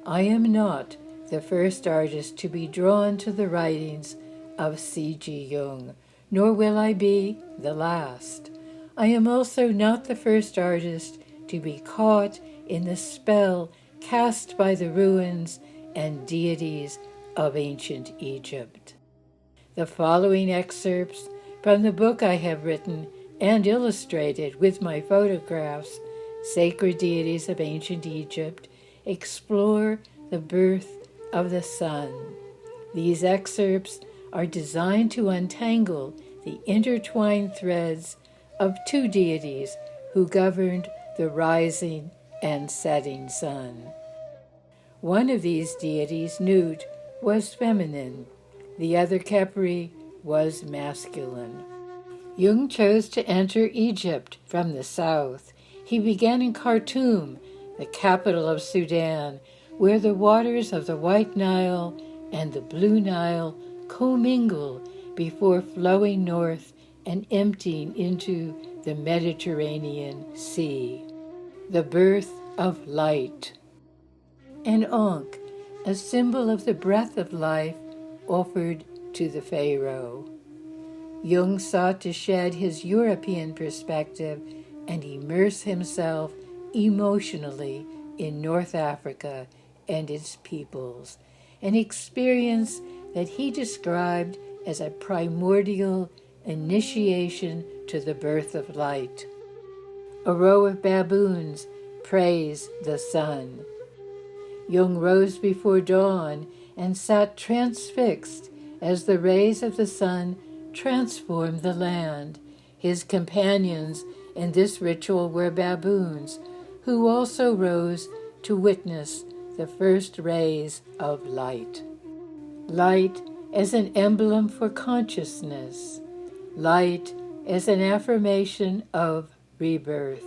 I am not the first artist to be drawn to the writings of C.G. Jung, nor will I be the last. I am also not the first artist to be caught in the spell cast by the ruins and deities of ancient Egypt. The following excerpts from the book I have written and illustrated with my photographs, Sacred Deities of Ancient Egypt, explore the birth of the sun. These excerpts are designed to untangle the intertwined threads of two deities who governed the rising and setting sun. One of these deities, Nut, was feminine. The other, Khepri, was masculine. Jung chose to enter Egypt from the south. He began in Khartoum, the capital of Sudan, where the waters of the White Nile and the Blue Nile commingle before flowing north and emptying into the Mediterranean Sea. The birth of light. An ankh, a symbol of the breath of life offered to the pharaoh. Jung sought to shed his European perspective and immerse himself emotionally in North Africa and its peoples, an experience that he described as a primordial initiation to the birth of light. A row of baboons praise the sun. Jung rose before dawn and sat transfixed as the rays of the sun transformed the land. His companions in this ritual were baboons, who also rose to witness the first rays of light. Light as an emblem for consciousness. Light as an affirmation of rebirth.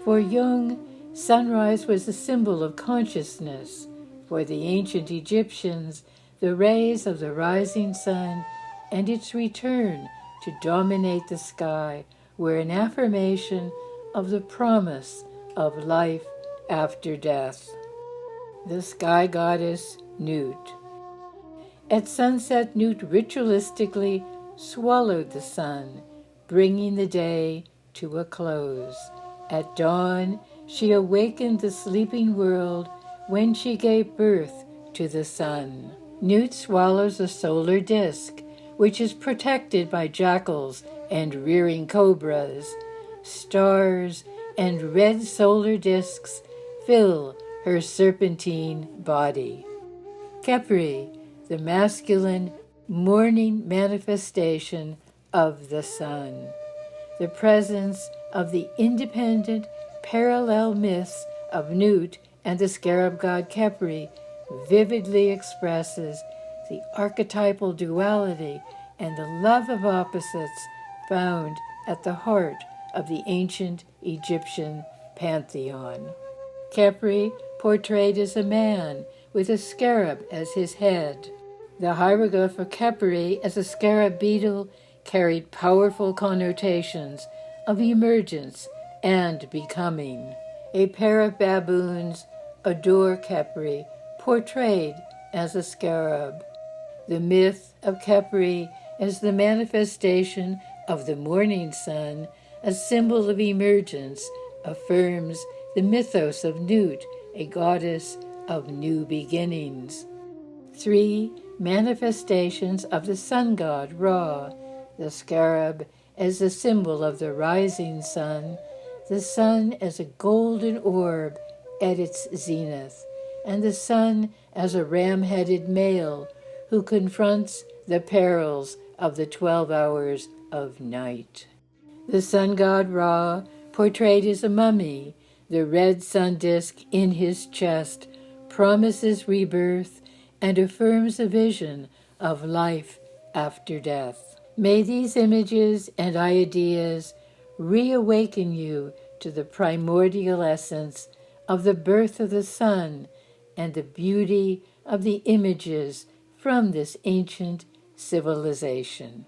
For Jung, sunrise was a symbol of consciousness. For the ancient Egyptians, the rays of the rising sun and its return to dominate the sky were an affirmation of the promise of life after death. The sky goddess Nut. At sunset, Nut ritualistically swallowed the sun, bringing the day to a close. At dawn, she awakened the sleeping world when she gave birth to the sun. Nut swallows a solar disk, which is protected by jackals and rearing cobras. Stars and red solar disks fill her serpentine body. Khepri, the masculine morning manifestation of the sun. The presence of the independent parallel myths of Nut and the scarab god Khepri vividly expresses the archetypal duality and the love of opposites found at the heart of the ancient Egyptian pantheon. Khepri portrayed as a man with a scarab as his head. The hieroglyph of Khepri as a scarab beetle carried powerful connotations of emergence and becoming. A pair of baboons adore Khepri, portrayed as a scarab. The myth of Khepri as the manifestation of the morning sun, a symbol of emergence, affirms the mythos of Nut, a goddess of new beginnings. 3 manifestations of the sun god Ra, the scarab as a symbol of the rising sun, the sun as a golden orb at its zenith, and the sun as a ram-headed male who confronts the perils of the 12 hours of night. The sun god Ra, portrayed as a mummy, the red sun disk in his chest, promises rebirth and affirms a vision of life after death. May these images and ideas reawaken you to the primordial essence of the birth of the sun and the beauty of the images from this ancient civilization.